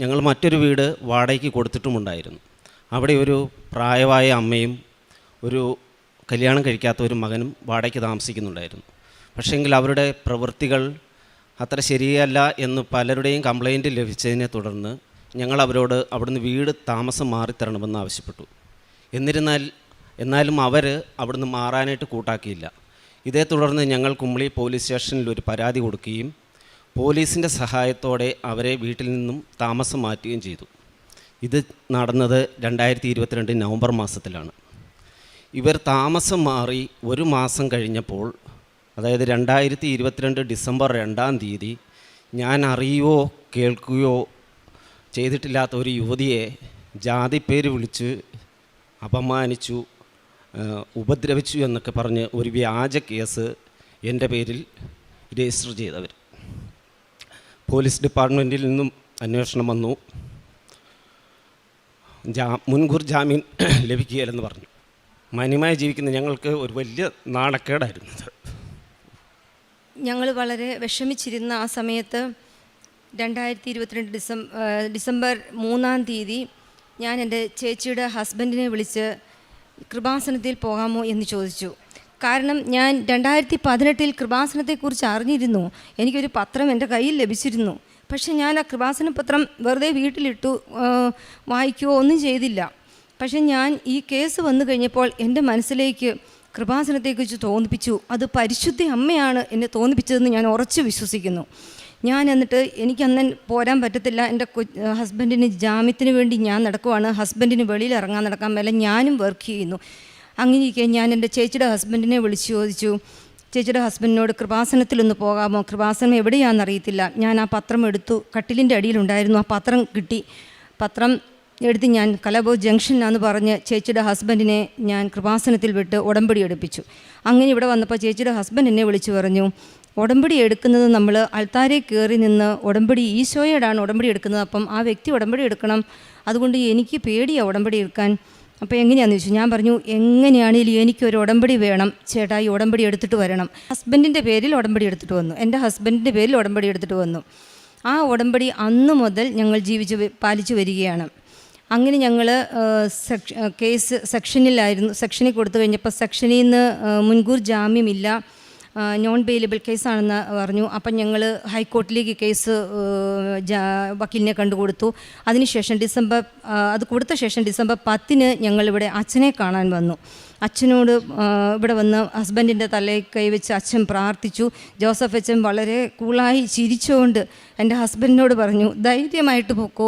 ഞങ്ങൾ മറ്റൊരു വീട് വാടകയ്ക്ക് കൊടുത്തിട്ടുമുണ്ടായിരുന്നു. അവിടെ ഒരു പ്രായമായ അമ്മയും ഒരു കല്യാണം കഴിക്കാത്ത ഒരു മകനും വാടകയ്ക്ക് താമസിക്കുന്നുണ്ടായിരുന്നു. പക്ഷേങ്കിൽ അവരുടെ പ്രവൃത്തികൾ അത്ര ശരിയല്ല എന്ന് പലരുടെയും കംപ്ലൈൻറ്റ് ലഭിച്ചതിനെ തുടർന്ന് ഞങ്ങൾ അവരോട് അവിടുന്ന് വീട് താമസം മാറിത്തരണമെന്ന് ആവശ്യപ്പെട്ടു. എന്നാലും അവർ അവിടുന്ന് മാറാനായിട്ട് കൂട്ടാക്കിയില്ല. ഇതേ തുടർന്ന് ഞങ്ങൾ കുമളി പോലീസ് സ്റ്റേഷനിൽ ഒരു പരാതി കൊടുക്കുകയും പോലീസിൻ്റെ സഹായത്തോടെ അവരെ വീട്ടിൽ നിന്നും താമസം മാറ്റുകയും ചെയ്തു. ഇത് നടന്നത് 2022 നവംബർ മാസത്തിലാണ്. ഇവർ താമസം മാറി ഒരു മാസം കഴിഞ്ഞപ്പോൾ, അതായത് 2022 ഡിസംബർ 2-ാം തീയതി, ഞാൻ അറിയുകയോ കേൾക്കുകയോ ചെയ്തിട്ടില്ലാത്ത ഒരു യുവതിയെ ജാതിപ്പേര് വിളിച്ച് അപമാനിച്ചു, ഉപദ്രവിച്ചു എന്നൊക്കെ പറഞ്ഞ് ഒരു വ്യാജ കേസ് എൻ്റെ പേരിൽ രജിസ്റ്റർ ചെയ്തവർ. പോലീസ് ഡിപ്പാർട്ട്മെൻറ്റിൽ നിന്നും അന്വേഷണം വന്നു. മുൻകൂർ ജാമ്യം ലഭിക്കുകയില്ലെന്ന് പറഞ്ഞു. മാന്യമായി ജീവിക്കുന്ന ഞങ്ങൾക്ക് ഒരു വലിയ നാണക്കേടായിരുന്നു. ഞങ്ങൾ വളരെ വിഷമിച്ചിരുന്ന ആ സമയത്ത് 2022 ഡിസംബർ 3-ാം തീയതി ഞാൻ എൻ്റെ ചേച്ചിയുടെ ഹസ്ബൻഡിനെ വിളിച്ച് കൃപാസനത്തിൽ പോകാമോ എന്ന് ചോദിച്ചു. കാരണം ഞാൻ 2018 കൃപാസനത്തെക്കുറിച്ച് അറിഞ്ഞിരുന്നു. എനിക്കൊരു പത്രം എൻ്റെ കയ്യിൽ ലഭിച്ചിരുന്നു. പക്ഷേ ഞാൻ ആ കൃപാസന പത്രം വെറുതെ വീട്ടിലിട്ടു, വായിക്കുകയോ ഒന്നും ചെയ്തില്ല. പക്ഷേ ഞാൻ ഈ കേസ് വന്നു കഴിഞ്ഞപ്പോൾ എൻ്റെ മനസ്സിലേക്ക് കൃപാസനത്തെക്കുറിച്ച് തോന്നിപ്പിച്ചു. അത് പരിശുദ്ധ അമ്മയാണ് എന്നെ തോന്നിപ്പിച്ചതെന്ന് ഞാൻ ഉറച്ചു വിശ്വസിക്കുന്നു. ഞാൻ എന്നിട്ട് എനിക്കന്ന് പോരാൻ പറ്റത്തില്ല. എൻ്റെ ഹസ്ബൻഡിന് ജാമ്യത്തിന് വേണ്ടി ഞാൻ നടക്കുവാണ്. ഹസ്ബൻഡിന് വെളിയിൽ നടക്കാൻ മേലെ ഞാനും വർക്ക് ചെയ്യുന്നു. അങ്ങനെയൊക്കെ ഞാൻ എൻ്റെ ചേച്ചിയുടെ ഹസ്ബൻഡിനെ വിളിച്ചു ചോദിച്ചു, ചേച്ചിയുടെ ഹസ്ബൻഡിനോട് കൃപാസനത്തിലൊന്ന് പോകാമോ? കൃപാസനം എവിടെയാണെന്നറിയത്തില്ല. ഞാൻ ആ പത്രം എടുത്തു, കട്ടിലിൻ്റെ അടിയിലുണ്ടായിരുന്നു. ആ പത്രം കിട്ടി. പത്രം എടുത്ത് ഞാൻ കലബോ ജംഗ്ഷനാന്ന് പറഞ്ഞ് ചേച്ചിയുടെ ഹസ്ബൻഡിനെ ഞാൻ കൃപാസനത്തിൽ വിട്ട് ഉടമ്പടി എടുപ്പിച്ചു. അങ്ങനെ ഇവിടെ വന്നപ്പോൾ ചേച്ചിയുടെ ഹസ്ബൻഡ് എന്നെ വിളിച്ചു പറഞ്ഞു, ഉടമ്പടി എടുക്കുന്നത് നമ്മൾ അൾത്താരെ കയറി നിന്ന് ഉടമ്പടി ഈശോയോടാണ് ഉടമ്പടി എടുക്കുന്നത്. അപ്പം ആ വ്യക്തി ഉടമ്പടി എടുക്കണം. അതുകൊണ്ട് എനിക്ക് പേടിയാണ് ഉടമ്പടി എടുക്കാൻ. അപ്പോൾ എങ്ങനെയാണെന്ന് ചോദിച്ചു. ഞാൻ പറഞ്ഞു, എങ്ങനെയാണെങ്കിലും എനിക്കൊരു ഉടമ്പടി വേണം ചേട്ടാ, ഈ ഉടമ്പടി എടുത്തിട്ട് വരണം. ഹസ്ബൻഡിൻ്റെ പേരിൽ ഉടമ്പടി എടുത്തിട്ട് വന്നു. എൻ്റെ ഹസ്ബൻഡിൻ്റെ പേരിൽ ഉടമ്പടി എടുത്തിട്ട് വന്നു. ആ ഉടമ്പടി അന്ന് മുതൽ ഞങ്ങൾ പാലിച്ചു വരികയാണ്. അങ്ങനെ ഞങ്ങൾ കേസ് സെക്ഷനിൽ കൊടുത്തു കഴിഞ്ഞപ്പോൾ സെക്ഷനിൽ നിന്ന് മുൻകൂർ ജാമ്യമില്ല, നോൺ ബെയിലബിൾ കേസാണെന്ന് പറഞ്ഞു. അപ്പം ഞങ്ങൾ ഹൈക്കോർട്ടിലേക്ക് കേസ് വക്കീലിനെ കണ്ടുകൊടുത്തു. അതിനുശേഷം അത് കൊടുത്ത ശേഷം ഡിസംബർ 10-ന് ഞങ്ങളിവിടെ അച്ഛനെ കാണാൻ വന്നു. അച്ഛനോട് ഇവിടെ വന്ന് ഹസ്ബൻഡിൻ്റെ തലയിൽ കൈവച്ച് അച്ഛൻ പ്രാർത്ഥിച്ചു. ജോസഫ് അച്ഛൻ വളരെ കൂളായി ചിരിച്ചുകൊണ്ട് എൻ്റെ ഹസ്ബൻഡിനോട് പറഞ്ഞു, ധൈര്യമായിട്ട് പോക്കോ,